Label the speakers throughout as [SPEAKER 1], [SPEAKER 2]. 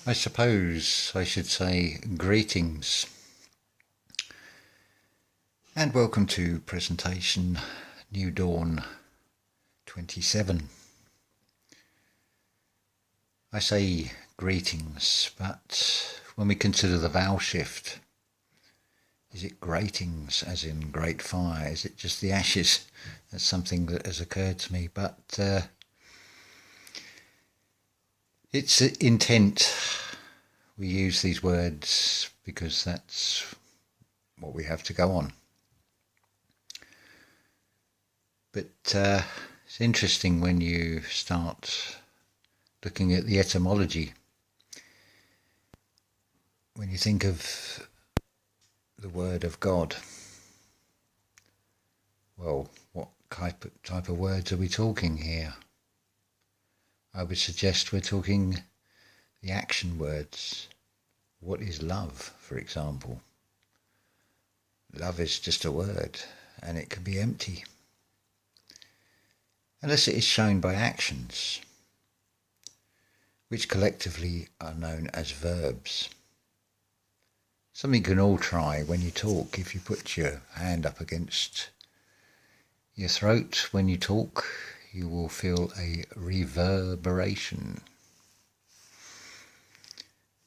[SPEAKER 1] I suppose I should say greetings and welcome to presentation New Dawn 27. I say greetings, but when we consider the vowel shift, is it gratings as in great fire? Is it just the ashes? That's something that has occurred to me, but it's intent. We use these words because that's what we have to go on. But it's interesting when you start looking at the etymology. When you think of the word of God, well, what type of words are we talking here? I would suggest we're talking the action words. What is love, for example? Love is just a word, and it can be empty, unless it is shown by actions, which collectively are known as verbs. Something you can all try when you talk. If you put your hand up against your throat when you talk, you will feel a reverberation.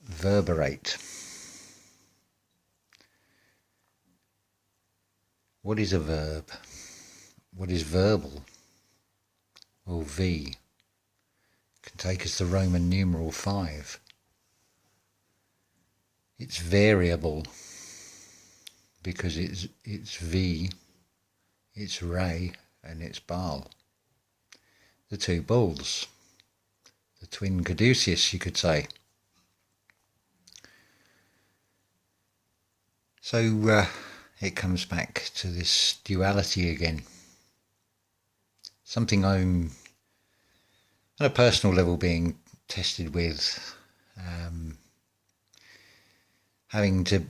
[SPEAKER 1] Verbrate. What is a verb? What is verbal? Well, V can take us the Roman numeral 5. It's variable because it's V, it's Ray, and it's Baal. The two bulls, the twin caduceus, you could say. So it comes back to this duality again. Something I'm, on a personal level, being tested with, having to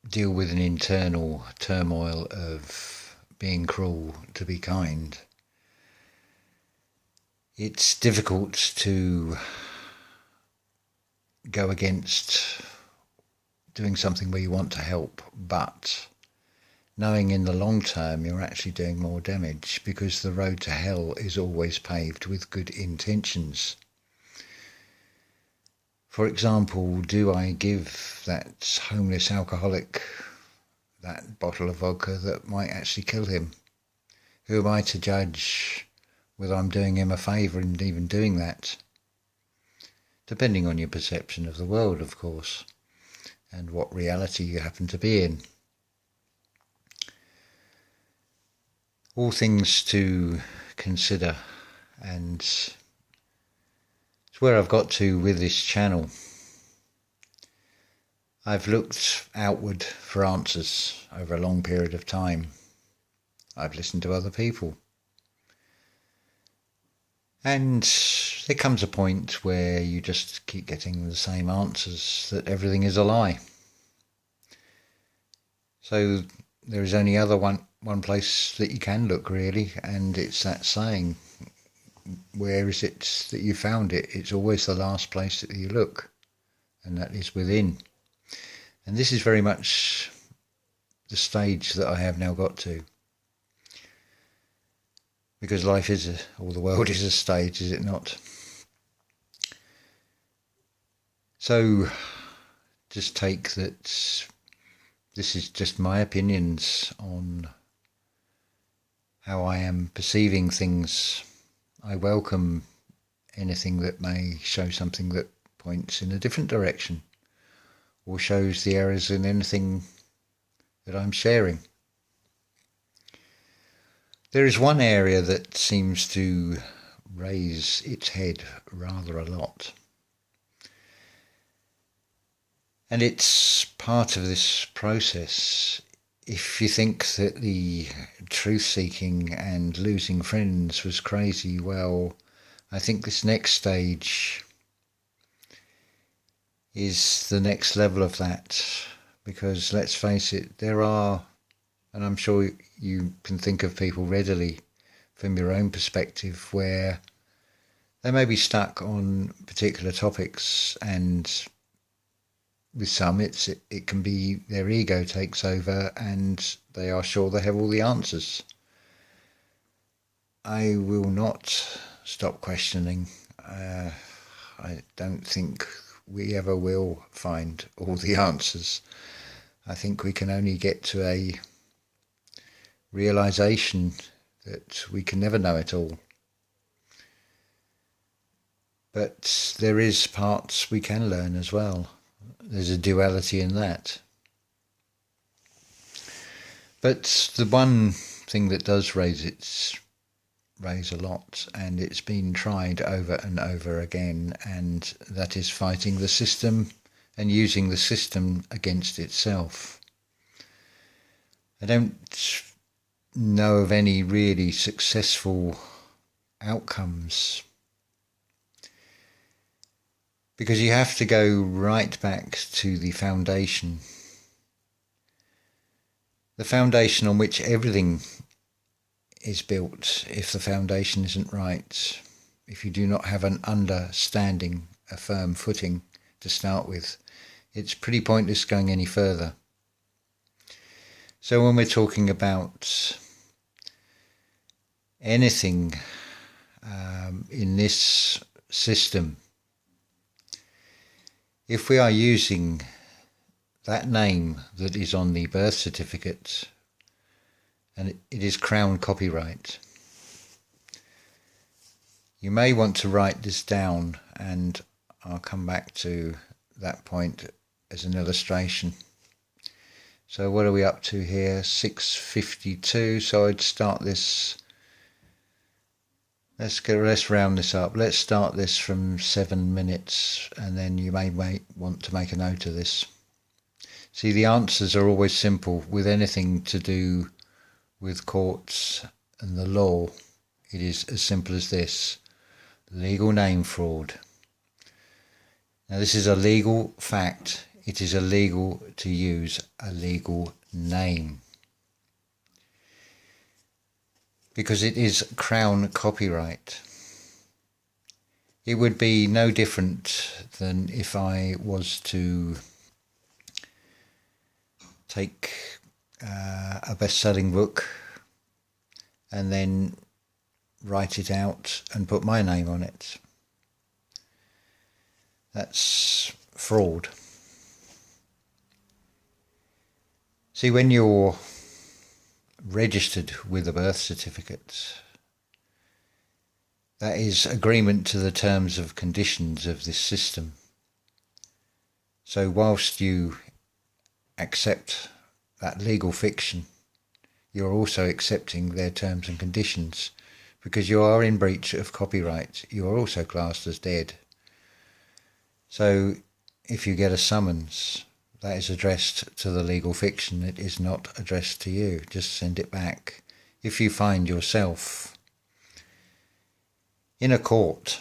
[SPEAKER 1] deal with an internal turmoil of being cruel to be kind. It's difficult to go against doing something where you want to help, but knowing in the long term you're actually doing more damage, because the road to hell is always paved with good intentions. For example, do I give that homeless alcoholic that bottle of vodka that might actually kill him? Who am I to judge whether I'm doing him a favour in even doing that? Depending on your perception of the world, of course, and what reality you happen to be in. All things to consider, and it's where I've got to with this channel. I've looked outward for answers over a long period of time. I've listened to other people. And there comes a point where you just keep getting the same answers, that everything is a lie. So there is only one place that you can look, really, and it's that saying, where is it that you found it? It's always the last place that you look, and that is within. And this is very much the stage that I have now got to. Because life is, or the world is a stage, is it not? So just take that this is just my opinions on how I am perceiving things. I welcome anything that may show something that points in a different direction, or shows the errors in anything that I'm sharing. There is one area that seems to raise its head rather a lot. And it's part of this process. If you think that the truth-seeking and losing friends was crazy, well, I think this next stage is the next level of that. Because let's face it, there are, and I'm sure you can think of people readily from your own perspective, where They may be stuck on particular topics, and with some it can be their ego takes over and they are sure they have all the answers. I will not stop questioning. I don't think we ever will find all the answers. I think we can only get to a realization that we can never know it all. But there is parts we can learn as well. There's a duality in that. But the one thing that does raise a lot, and it's been tried over and over again, and that is fighting the system and using the system against itself. I don't know of any really successful outcomes, because you have to go right back to the foundation on which everything is built. If the foundation isn't right, if you do not have an understanding, a firm footing to start with, it's pretty pointless going any further. So when we're talking about anything in this system, if we are using that name that is on the birth certificate, and it is Crown copyright, you may want to write this down, and I'll come back to that point as an illustration. So what are we up to here? 6:52. So I'd start this. Let's round this up. Let's start this from 7 minutes, and then you may want to make a note of this. See, the answers are always simple with anything to do with courts and the law. It is as simple as this: legal name fraud. Now, this is a legal fact. It is illegal to use a legal name, because it is Crown copyright. It would be no different than if I was to take a best-selling book and then write it out and put my name on it. That's fraud. See, when you're registered with a birth certificate, that is agreement to the terms and conditions of this system. So whilst you accept that legal fiction, you're also accepting their terms and conditions, because you are in breach of copyright. You are also classed as dead. So if you get a summons that is addressed to the legal fiction, it is not addressed to you. Just send it back. If you find yourself in a court,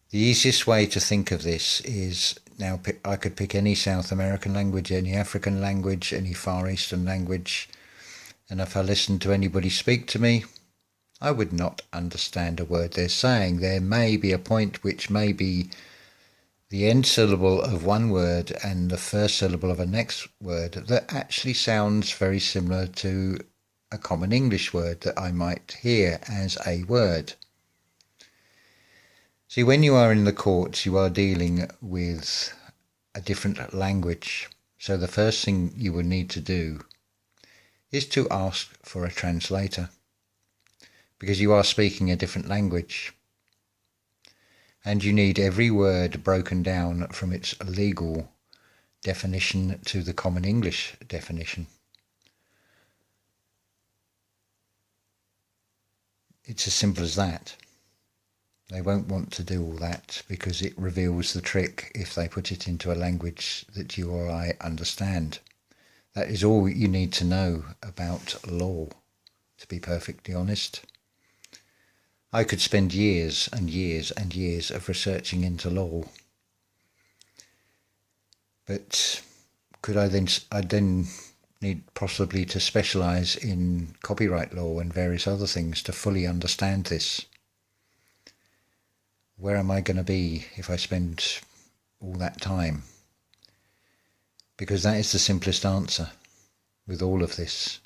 [SPEAKER 1] the easiest way to think of this is, now I could pick any South American language, any African language, any Far Eastern language, and if I listened to anybody speak to me, I would not understand a word they're saying. There may be a point which may be the end syllable of one word and the first syllable of a next word that actually sounds very similar to a common English word that I might hear as a word. See, when you are in the courts, you are dealing with a different language. So the first thing you would need to do is to ask for a translator, because you are speaking a different language. And you need every word broken down from its legal definition to the common English definition. It's as simple as that. They won't want to do all that because it reveals the trick if they put it into a language that you or I understand. That is all you need to know about law, to be perfectly honest. I could spend years and years and years of researching into law. But I'd then need possibly to specialise in copyright law and various other things to fully understand this. where am I going to be if I spend all that time? Because that is the simplest answer with all of this.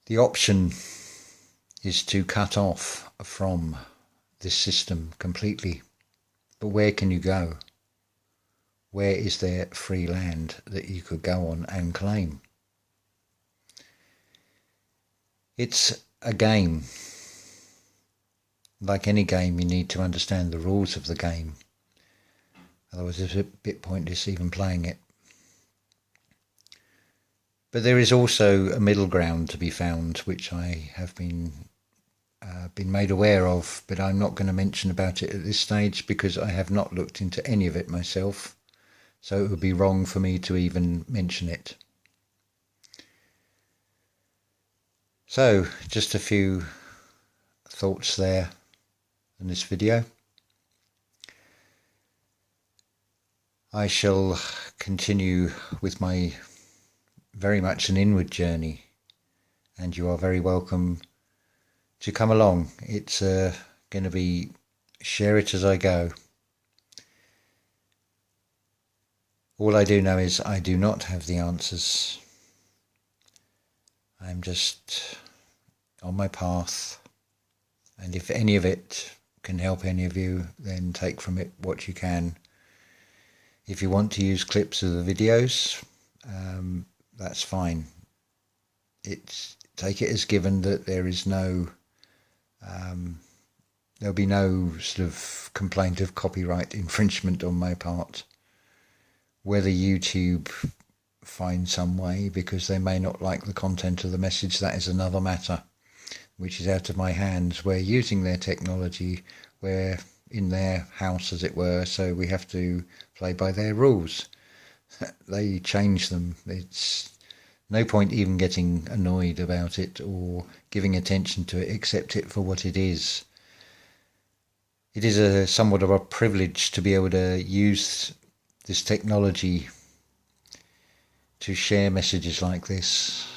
[SPEAKER 1] The option is to cut off from this system completely. But where can you go? Where is there free land that you could go on and claim? It's a game. Like any game, you need to understand the rules of the game. Otherwise it's a bit pointless even playing it. But there is also a middle ground to be found, which I have been made aware of, but I'm not going to mention about it at this stage because I have not looked into any of it myself, so it would be wrong for me to even mention it. So, just a few thoughts there in this video. I shall continue with my very much an inward journey, and you are very welcome to come along. It's going to be share it as I go. All I do know is I do not have the answers. I'm just on my path, and if any of it can help any of you, then take from it what you can. If you want to use clips of the videos, that's fine. Take it as given that there is no there'll be no sort of complaint of copyright infringement on my part. Whether YouTube finds some way because they may not like the content of the message, that is another matter, which is out of my hands. We're using their technology, we're in their house as it were, so we have to play by their rules. They change them. It's no point even getting annoyed about it or giving attention to it. Accept it for what it is. It is a somewhat of a privilege to be able to use this technology to share messages like this.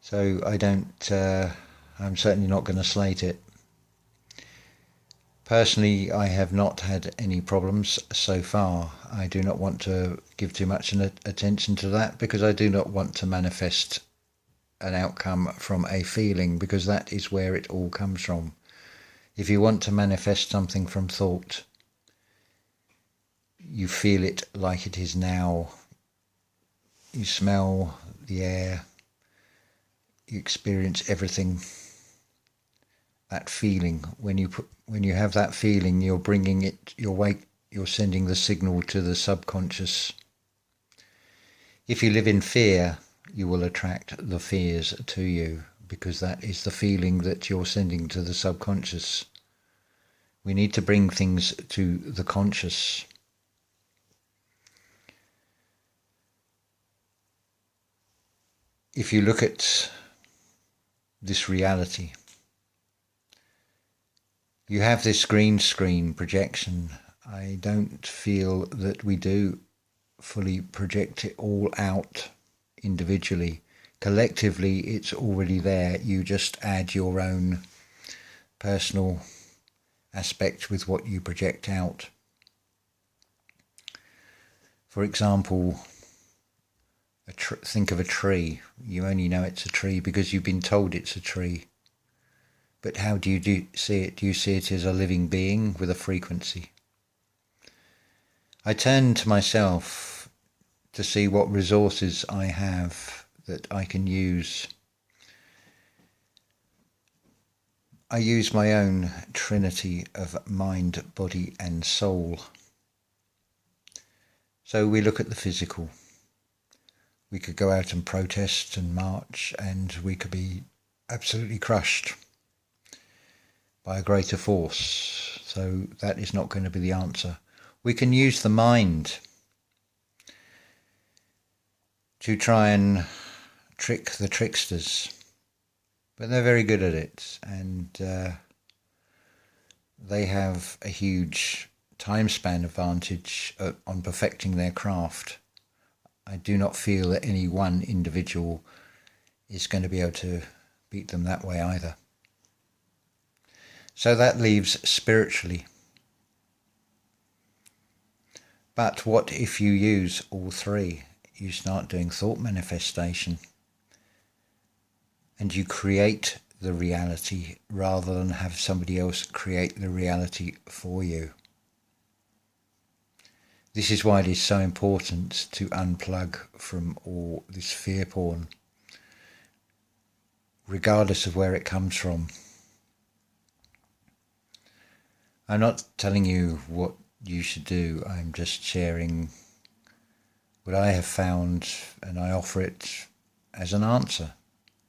[SPEAKER 1] So I'm certainly not going to slate it. Personally, I have not had any problems so far. I do not want to give too much attention to that because I do not want to manifest an outcome from a feeling, because that is where it all comes from. If you want to manifest something from thought, you feel it like it is now. You smell the air, you experience everything. That feeling, when you have that feeling, you're bringing it, you're sending the signal to the subconscious. If you live in fear, you will attract the fears to you, because that is the feeling that you're sending to the subconscious. We need to bring things to the conscious. If you look at this reality, you have this green screen projection. I don't feel that we do fully project it all out individually. Collectively, it's already there. You just add your own personal aspect with what you project out. For example, think of a tree. You only know it's a tree because you've been told it's a tree. But how do you see it? Do you see it as a living being with a frequency? I turn to myself to see what resources I have that I can use. I use my own trinity of mind, body and soul. So we look at the physical. We could go out and protest and march, and we could be absolutely crushed by a greater force. So that is not going to be the answer. We can use the mind to try and trick the tricksters, but they're very good at it, and they have a huge time span advantage on perfecting their craft. I do not feel that any one individual is going to be able to beat them that way either. So that leaves spiritually. But what if you use all three? You start doing thought manifestation and you create the reality rather than have somebody else create the reality for you. This is why it is so important to unplug from all this fear porn, regardless of where it comes from. I'm not telling you what you should do, I'm just sharing what I have found, and I offer it as an answer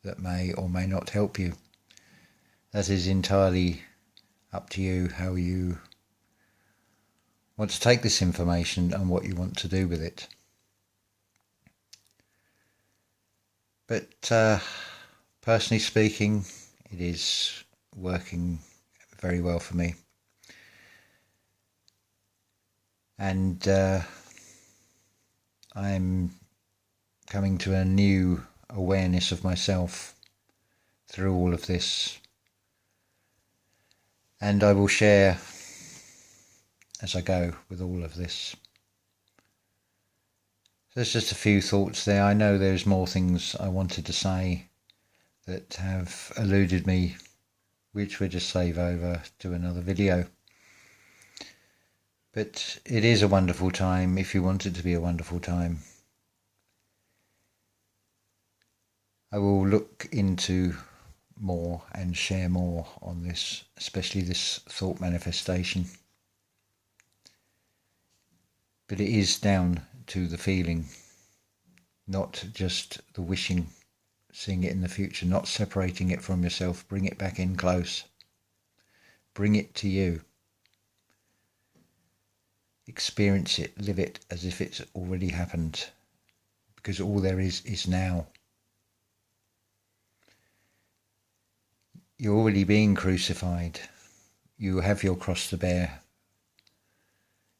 [SPEAKER 1] that may or may not help you. That is entirely up to you how you want to take this information and what you want to do with it. But personally speaking, it is working very well for me. And I'm coming to a new awareness of myself through all of this. And I will share as I go with all of this. There's just a few thoughts there. I know there's more things I wanted to say that have eluded me, which we'll just save over to another video. But it is a wonderful time if you want it to be a wonderful time. I will look into more and share more on this, especially this thought manifestation. But it is down to the feeling, not just the wishing, seeing it in the future, not separating it from yourself. Bring it back in close. Bring it to you. Experience it, live it as if it's already happened, because all there is now. You're already being crucified. You have your cross to bear.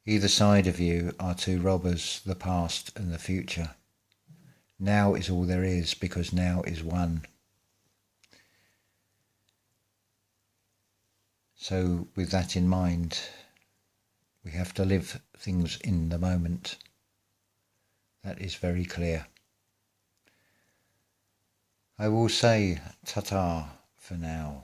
[SPEAKER 1] Either side of you are two robbers, the past and the future. Now is all there is, because now is one. So with that in mind, we have to live things in the moment. That is very clear. I will say ta-ta for now.